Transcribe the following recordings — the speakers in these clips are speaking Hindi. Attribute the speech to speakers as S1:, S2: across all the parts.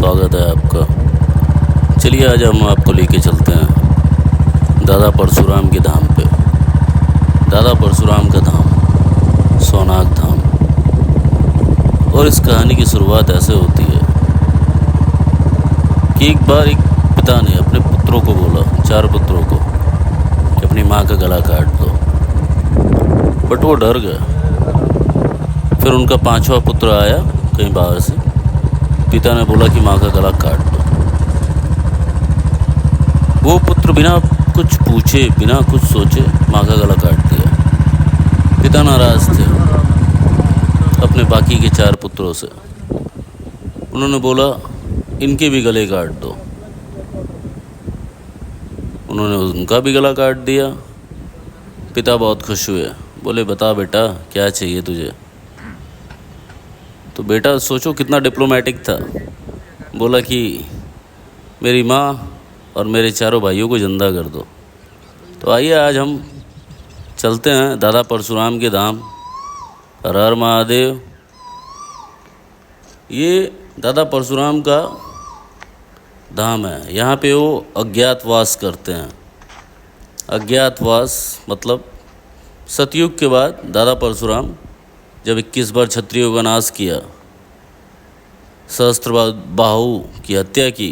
S1: स्वागत है आपका। चलिए आज हम आपको लेके चलते हैं दादा परशुराम के धाम पे। दादा परशुराम का धाम सोनाग धाम। और इस कहानी की शुरुआत ऐसे होती है कि एक बार एक पिता ने अपने पुत्रों को बोला, 4 पुत्रों को, कि अपनी माँ का गला काट दो। बट वो डर गया। फिर उनका 5वां पुत्र आया कहीं बाहर से। पिता ने बोला कि माँ का गला काट दो। वो पुत्र बिना कुछ पूछे, बिना कुछ सोचे माँ का गला काट दिया। पिता नाराज थे अपने बाकी के 4 पुत्रों से। उन्होंने बोला इनके भी गले काट दो। उन्होंने उनका भी गला काट दिया। पिता बहुत खुश हुए, बोले बता बेटा क्या चाहिए तुझे। तो बेटा सोचो कितना डिप्लोमेटिक था। बोला कि मेरी माँ और मेरे 4 भाइयों को जिंदा कर दो। तो आइए आज हम चलते हैं दादा परशुराम के धाम। हर हर महादेव। ये दादा परशुराम का धाम है। यहाँ पे वो अज्ञातवास करते हैं। अज्ञातवास मतलब सतयुग के बाद दादा परशुराम जब 21 बार क्षत्रियों का नाश किया, सहस्त्रबाहु की हत्या की,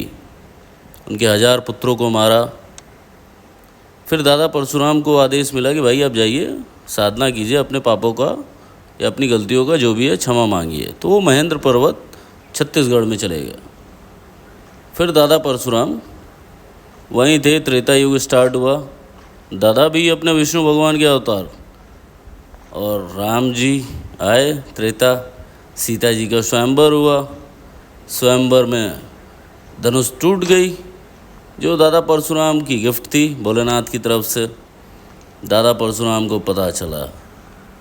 S1: उनके 1000 पुत्रों को मारा, फिर दादा परशुराम को आदेश मिला कि भाई आप जाइए साधना कीजिए, अपने पापों का या अपनी गलतियों का जो भी है क्षमा मांगिए। तो वो महेंद्र पर्वत छत्तीसगढ़ में चले गए। फिर दादा परशुराम वहीं थे। त्रेता युग स्टार्ट हुआ। दादा भी अपने विष्णु भगवान के अवतार, और राम जी आए त्रेता। सीता जी का स्वयंवर हुआ। स्वयंवर में धनुष टूट गई, जो दादा परशुराम की गिफ्ट थी भोलेनाथ की तरफ से। दादा परशुराम को पता चला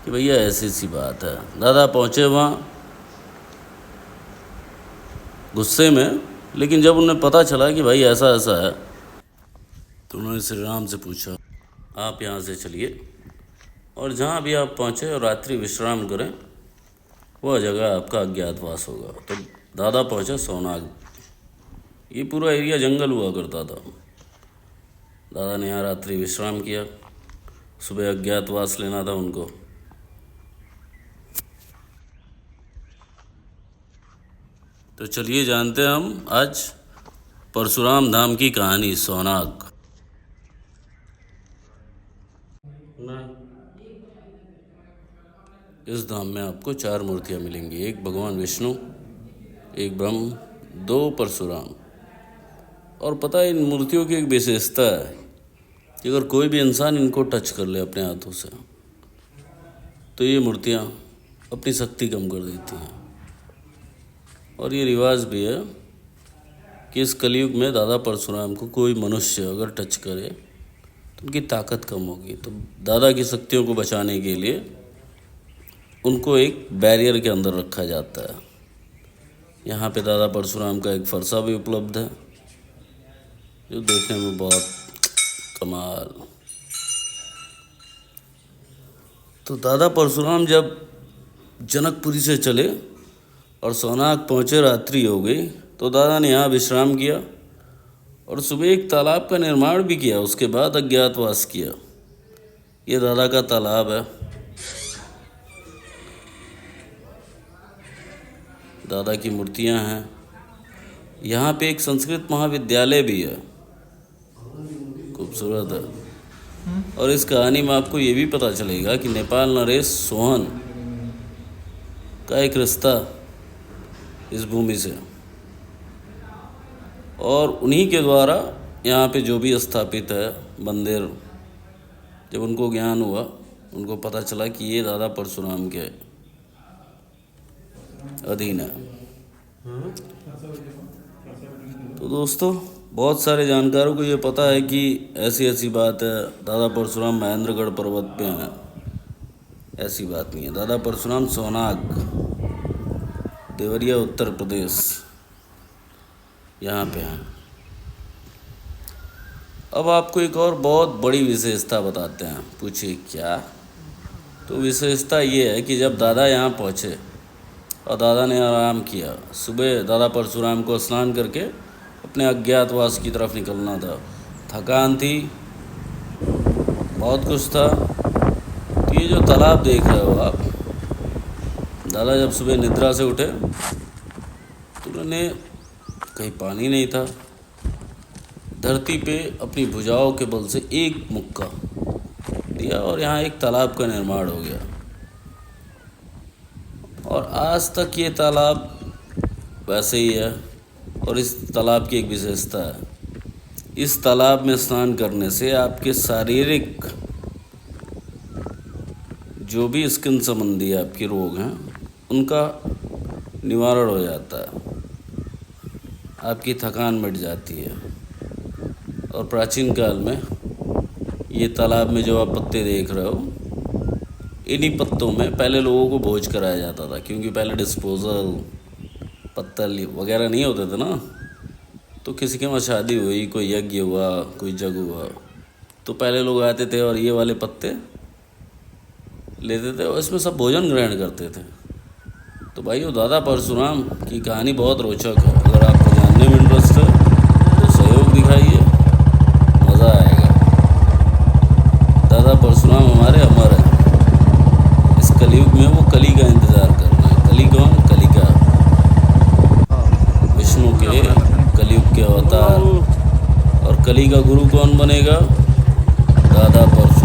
S1: कि भैया ऐसी सी बात है। दादा पहुँचे वहाँ गुस्से में, लेकिन जब उन्हें पता चला कि भाई ऐसा ऐसा है, तो उन्होंने श्री राम से पूछा आप यहाँ से चलिए और जहाँ भी आप पहुँचे और रात्रि विश्राम करें, वह जगह आपका अज्ञातवास होगा। तो दादा पहुँचे सोनाग। ये पूरा एरिया जंगल हुआ करता था। दादा ने यहाँ रात्रि विश्राम किया। सुबह अज्ञातवास लेना था उनको। तो चलिए जानते हैं हम आज परशुराम धाम की कहानी सोनाग। इस धाम में आपको 4 मूर्तियाँ मिलेंगी। एक भगवान विष्णु, एक ब्रह्म, 2 परशुराम। और पता है इन मूर्तियों की एक विशेषता है कि अगर कोई भी इंसान इनको टच कर ले अपने हाथों से, तो ये मूर्तियाँ अपनी शक्ति कम कर देती हैं। और ये रिवाज भी है कि इस कलयुग में दादा परशुराम को कोई मनुष्य अगर टच करे तो उनकी ताकत कम होगी। तो दादा की शक्तियों को बचाने के लिए उनको एक बैरियर के अंदर रखा जाता है। यहाँ पे दादा परशुराम का एक फरसा भी उपलब्ध है, जो देखने में बहुत कमाल। तो दादा परशुराम जब जनकपुरी से चले और सोनाग पहुँचे, रात्रि हो गई, तो दादा ने यहाँ विश्राम किया और सुबह एक तालाब का निर्माण भी किया। उसके बाद अज्ञातवास किया। ये दादा का तालाब है। दादा की मूर्तियाँ हैं। यहाँ पे एक संस्कृत महाविद्यालय भी है, खूबसूरत है। और इस कहानी में आपको ये भी पता चलेगा कि नेपाल नरेश सोहन का एक रिश्ता इस भूमि से, और उन्हीं के द्वारा यहाँ पे जो भी स्थापित है मंदिर, जब उनको ज्ञान हुआ, उनको पता चला कि ये दादा परशुराम के अधीन है। तो दोस्तों, बहुत सारे जानकारों को ये पता है कि ऐसी ऐसी बात है, दादा परशुराम महेंद्रगढ़ पर्वत पे हैं। ऐसी बात नहीं है। दादा परशुराम सोनाग, देवरिया, उत्तर प्रदेश, यहाँ पे हैं। अब आपको एक और बहुत बड़ी विशेषता बताते हैं। पूछिए क्या? तो विशेषता ये है कि जब दादा यहाँ पहुँचे और दादा ने आराम किया। सुबह दादा परशुराम को स्नान करके अपने अज्ञातवास की तरफ निकलना था। थकान थी, बहुत कुछ था। तो ये जो तालाब देख रहे हो आप, दादा जब सुबह निद्रा से उठे तो उन्होंने, कहीं पानी नहीं था, धरती पे अपनी भुजाओं के बल से एक मुक्का दिया और यहाँ एक तालाब का निर्माण हो गया। और आज तक ये तालाब वैसे ही है। और इस तालाब की एक विशेषता है, इस तालाब में स्नान करने से आपके शारीरिक जो भी स्किन संबंधी आपके रोग हैं उनका निवारण हो जाता है, आपकी थकान मिट जाती है। और प्राचीन काल में ये तालाब में जो आप पत्ते देख रहे हो, इन्हीं पत्तों में पहले लोगों को भोज कराया जाता था, क्योंकि पहले डिस्पोजल पत्तल वगैरह नहीं होते थे ना। तो किसी के वहाँ शादी हुई, कोई यज्ञ हुआ, कोई जग हुआ, तो पहले लोग आते थे और ये वाले पत्ते लेते थे और इसमें सब भोजन ग्रहण करते थे। तो भाई वो दादा परशुराम की कहानी बहुत रोचक है। अगर आपको जानने में इंटरेस्ट है तो सहयोग दिखाइए, मज़ा आएगा। दादा परशुराम हमारे अमर हैं। इस कलयुग में वो कली का इंतज़ार कर रहे हैं। कली कौन? कलिका, विष्णु के कलयुग के अवतार। और कली का गुरु कौन बनेगा? दादा परशुराम।